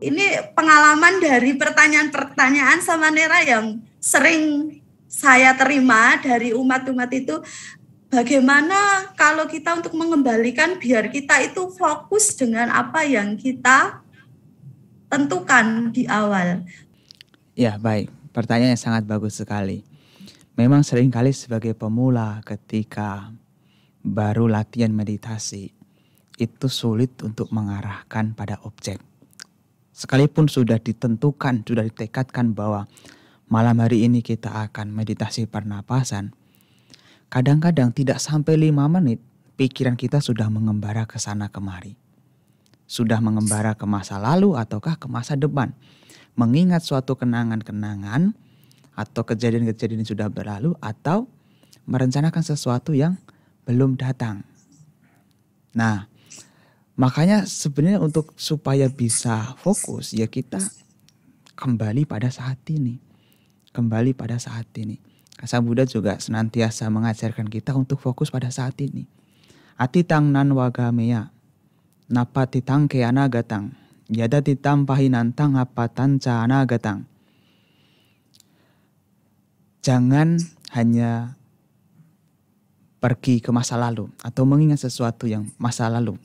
Ini pengalaman dari pertanyaan-pertanyaan sama Nera yang sering saya terima dari umat-umat itu, bagaimana kalau kita untuk mengembalikan biar kita itu fokus dengan apa yang kita tentukan di awal. Ya, baik. Pertanyaan yang sangat bagus sekali. Memang seringkali sebagai pemula ketika baru latihan meditasi, itu sulit untuk mengarahkan pada objek. Sekalipun sudah ditentukan, sudah ditekadkan bahwa malam hari ini kita akan meditasi pernapasan, kadang-kadang tidak sampai 5 menit, pikiran kita sudah mengembara ke sana kemari. Sudah mengembara ke masa lalu ataukah ke masa depan. Mengingat suatu kenangan-kenangan atau kejadian-kejadian yang sudah berlalu atau merencanakan sesuatu yang belum datang. Nah, makanya sebenarnya untuk supaya bisa fokus ya kita kembali pada saat ini. Kembali pada saat ini. Sang Buddha juga senantiasa mengajarkan kita untuk fokus pada saat ini. Atitang nan wagameya, napatitang ke anagatang, yada titam pahinantang apatan ca anagatang. Jangan hanya pergi ke masa lalu atau mengingat sesuatu yang masa lalu.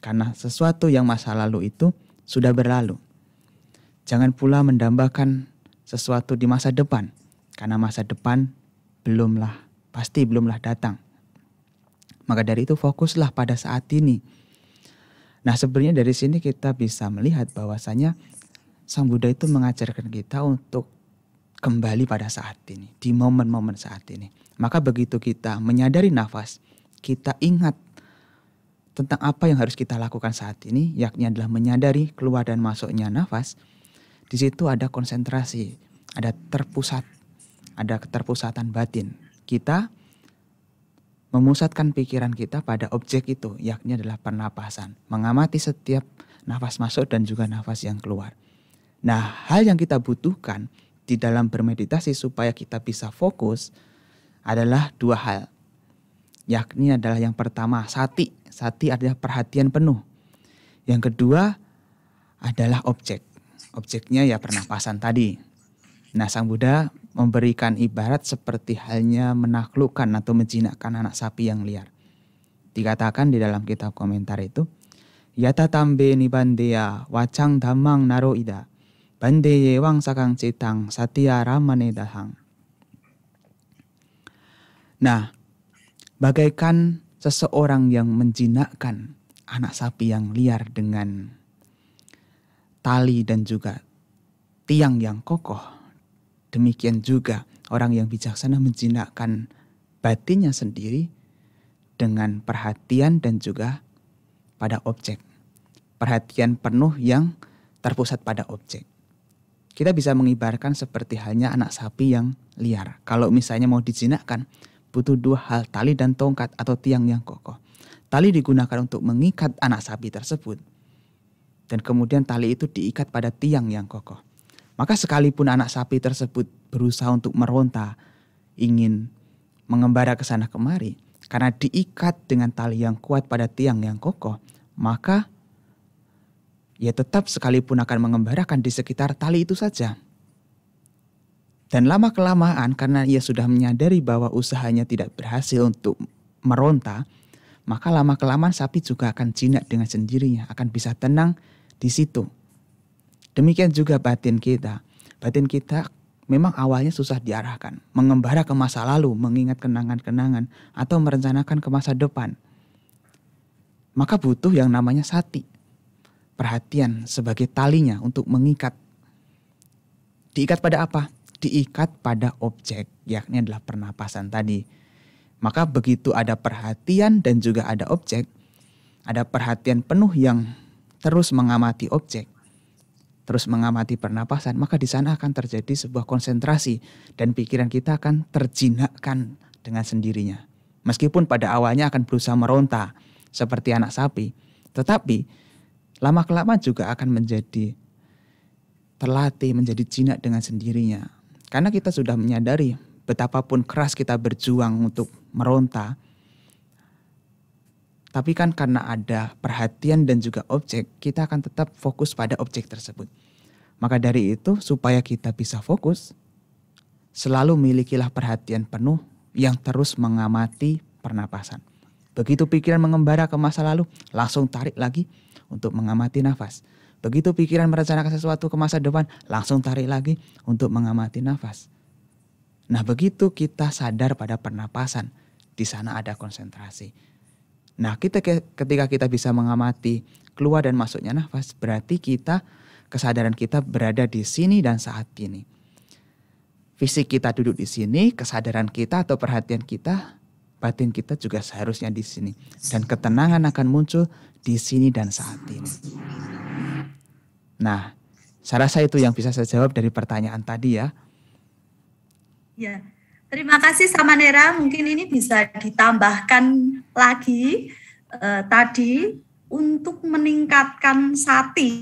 Karena sesuatu yang masa lalu itu sudah berlalu. Jangan pula mendambakan sesuatu di masa depan. Karena masa depan pasti belumlah datang. Maka dari itu fokuslah pada saat ini. Nah, sebenarnya dari sini kita bisa melihat bahwasanya Sang Buddha itu mengajarkan kita untuk kembali pada saat ini, di momen-momen saat ini. Maka begitu kita menyadari nafas, kita ingat tentang apa yang harus kita lakukan saat ini, yakni adalah menyadari keluar dan masuknya nafas. Di situ ada konsentrasi, ada keterpusatan batin. Kita memusatkan pikiran kita pada objek itu, yakni adalah pernapasan. Mengamati setiap nafas masuk dan juga nafas yang keluar. Nah, hal yang kita butuhkan di dalam bermeditasi supaya kita bisa fokus adalah 2 hal. Yakni adalah yang pertama, sati. Sati adalah perhatian penuh. Yang kedua adalah objek. Objeknya ya pernapasan tadi. Nah, Sang Buddha memberikan ibarat seperti halnya menaklukkan atau menjinakkan anak sapi yang liar. Dikatakan di dalam kitab komentar itu, yata tambe nibandeya wacang dhammang naro ida, bandeye wang sakang citang satya ramane dahang. Nah, bagaikan seseorang yang menjinakkan anak sapi yang liar dengan tali dan juga tiang yang kokoh, demikian juga orang yang bijaksana menjinakkan batinnya sendiri dengan perhatian dan juga pada objek. Perhatian penuh yang terpusat pada objek. Kita bisa mengibarkan seperti halnya anak sapi yang liar. Kalau misalnya mau dijinakkan, butuh 2 hal, tali dan tongkat atau tiang yang kokoh. Tali digunakan untuk mengikat anak sapi tersebut. Dan kemudian tali itu diikat pada tiang yang kokoh. Maka sekalipun anak sapi tersebut berusaha untuk meronta, ingin mengembara ke sana kemari, karena diikat dengan tali yang kuat pada tiang yang kokoh, maka ia tetap sekalipun akan mengembarakan di sekitar tali itu saja. Dan lama-kelamaan karena ia sudah menyadari bahwa usahanya tidak berhasil untuk meronta, maka lama-kelamaan sapi juga akan jinak dengan sendirinya, akan bisa tenang di situ. Demikian juga batin kita. Batin kita memang awalnya susah diarahkan. Mengembara ke masa lalu, mengingat kenangan-kenangan, atau merencanakan ke masa depan. Maka butuh yang namanya sati. Perhatian sebagai talinya untuk mengikat. Diikat pada apa? Diikat pada objek, yakni adalah pernapasan tadi. Maka begitu ada perhatian dan juga ada objek, ada perhatian penuh yang terus mengamati objek, terus mengamati pernapasan, maka di sana akan terjadi sebuah konsentrasi dan pikiran kita akan terjinakkan dengan sendirinya. Meskipun pada awalnya akan berusaha meronta seperti anak sapi, tetapi lama-kelamaan juga akan menjadi terlatih, menjadi jinak dengan sendirinya. Karena kita sudah menyadari betapapun keras kita berjuang untuk meronta, Tapi kan karena ada perhatian dan juga objek, kita akan tetap fokus pada objek tersebut. Maka dari itu supaya kita bisa fokus, selalu milikilah perhatian penuh yang terus mengamati pernapasan. Begitu pikiran mengembara ke masa lalu, langsung tarik lagi untuk mengamati nafas. Begitu pikiran merencanakan sesuatu ke masa depan, langsung tarik lagi untuk mengamati nafas. Nah, begitu kita sadar pada pernapasan, di sana ada konsentrasi. Nah, ketika kita bisa mengamati keluar dan masuknya nafas, berarti kesadaran kita berada di sini dan saat ini. Fisik kita duduk di sini, kesadaran kita atau perhatian kita, batin kita juga seharusnya di sini. Dan ketenangan akan muncul di sini dan saat ini. Nah, saya rasa itu yang bisa saya jawab dari pertanyaan tadi ya. Ya, terima kasih Samanera. Mungkin ini bisa ditambahkan lagi tadi untuk meningkatkan sati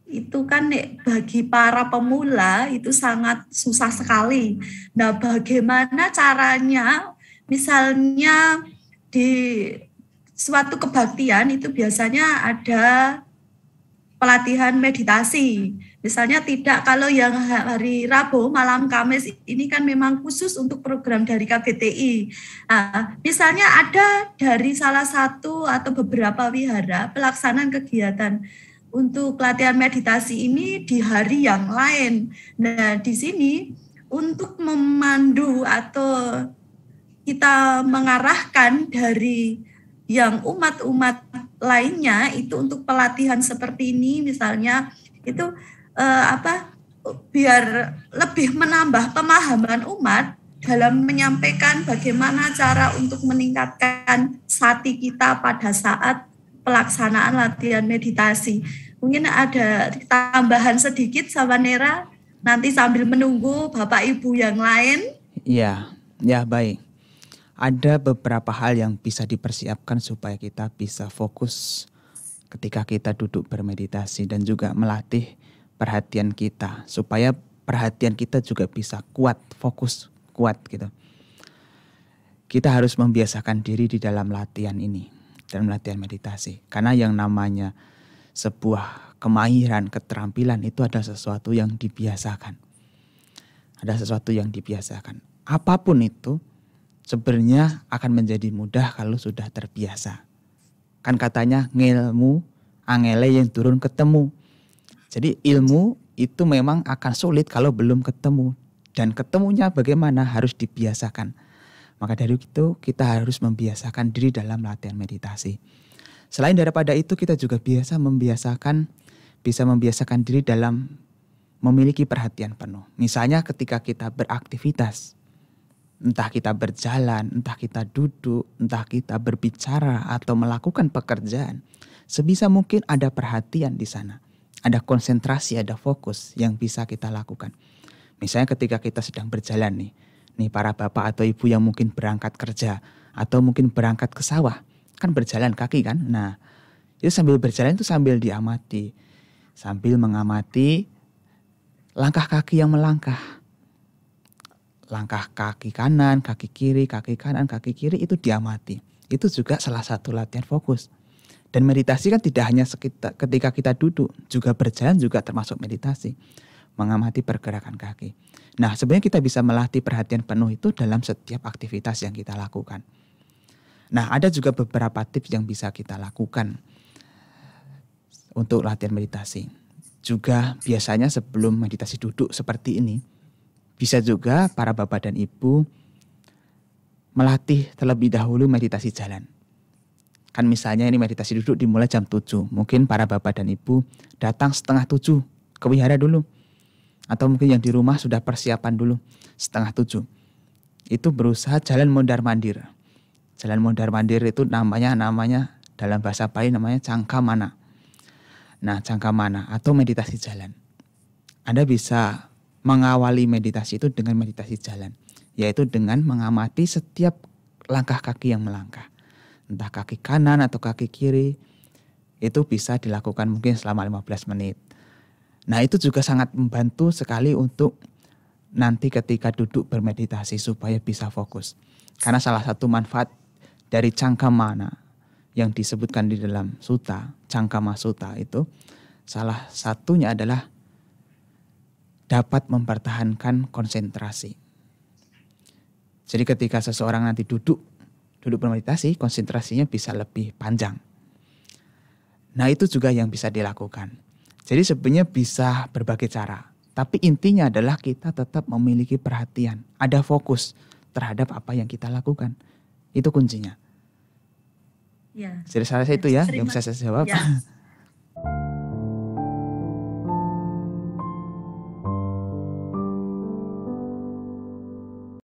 itu kan bagi para pemula itu sangat susah sekali. Nah, bagaimana caranya? Misalnya di suatu kebaktian itu biasanya ada pelatihan meditasi. Misalnya tidak, kalau yang hari Rabu malam Kamis ini kan memang khusus untuk program dari KBTI. Nah, misalnya ada dari salah satu atau beberapa wihara pelaksanaan kegiatan untuk pelatihan meditasi ini di hari yang lain. Nah, di sini untuk memandu atau kita mengarahkan dari yang umat-umat lainnya itu untuk pelatihan seperti ini misalnya itu biar lebih menambah pemahaman umat dalam menyampaikan bagaimana cara untuk meningkatkan sati kita pada saat pelaksanaan latihan meditasi. Mungkin ada tambahan sedikit Samanera nanti sambil menunggu Bapak Ibu yang lain. Ya baik. Ada beberapa hal yang bisa dipersiapkan supaya kita bisa fokus ketika kita duduk bermeditasi dan juga melatih perhatian kita supaya perhatian kita juga bisa fokus kuat gitu. Kita harus membiasakan diri di dalam latihan ini, dalam latihan meditasi. Karena yang namanya sebuah kemahiran, keterampilan itu adalah sesuatu yang dibiasakan. Ada sesuatu yang dibiasakan. Apapun itu sebenarnya akan menjadi mudah kalau sudah terbiasa. Kan katanya ngilmu angele yang turun ketemu. Jadi ilmu itu memang akan sulit kalau belum ketemu. Dan ketemunya bagaimana harus dibiasakan. Maka dari itu kita harus membiasakan diri dalam latihan meditasi. Selain daripada itu kita juga bisa membiasakan diri dalam memiliki perhatian penuh. Misalnya ketika kita beraktivitas. Entah kita berjalan, entah kita duduk, entah kita berbicara atau melakukan pekerjaan. Sebisa mungkin ada perhatian di sana. Ada konsentrasi, ada fokus yang bisa kita lakukan. Misalnya ketika kita sedang berjalan nih para bapak atau ibu yang mungkin berangkat kerja atau mungkin berangkat ke sawah. Kan berjalan kaki kan. Nah itu sambil berjalan itu sambil diamati. Sambil mengamati langkah kaki yang melangkah. Langkah kaki kanan, kaki kiri, kaki kanan, kaki kiri itu diamati. Itu juga salah satu latihan fokus. Dan meditasi kan tidak hanya ketika kita duduk, juga berjalan juga termasuk meditasi. Mengamati pergerakan kaki. Nah sebenarnya kita bisa melatih perhatian penuh itu dalam setiap aktivitas yang kita lakukan. Nah ada juga beberapa tips yang bisa kita lakukan untuk latihan meditasi. Juga biasanya sebelum meditasi duduk seperti ini, bisa juga para bapak dan ibu melatih terlebih dahulu meditasi jalan. Kan misalnya ini meditasi duduk dimulai jam 7. Mungkin para bapak dan ibu datang 6:30 ke wihara dulu. Atau mungkin yang di rumah sudah persiapan dulu 6:30. Itu berusaha jalan mondar-mandir. Jalan mondar-mandir itu namanya dalam bahasa Bali namanya cangkamana. Nah cangkamana atau meditasi jalan. Anda bisa mengawali meditasi itu dengan meditasi jalan, yaitu dengan mengamati setiap langkah kaki yang melangkah. Entah kaki kanan atau kaki kiri, itu bisa dilakukan mungkin selama 15 menit. Nah itu juga sangat membantu sekali untuk nanti ketika duduk bermeditasi supaya bisa fokus. Karena salah satu manfaat dari cangkamana, yang disebutkan di dalam sutta, Cangkama Sutta itu, salah satunya adalah dapat mempertahankan konsentrasi. Jadi ketika seseorang nanti duduk bermeditasi, konsentrasinya bisa lebih panjang. Nah itu juga yang bisa dilakukan. Jadi sebenarnya bisa berbagai cara. Tapi intinya adalah kita tetap memiliki perhatian. Ada fokus terhadap apa yang kita lakukan. Itu kuncinya. Ya. Jadi salah satu ya yang bisa saya jawab. Ya.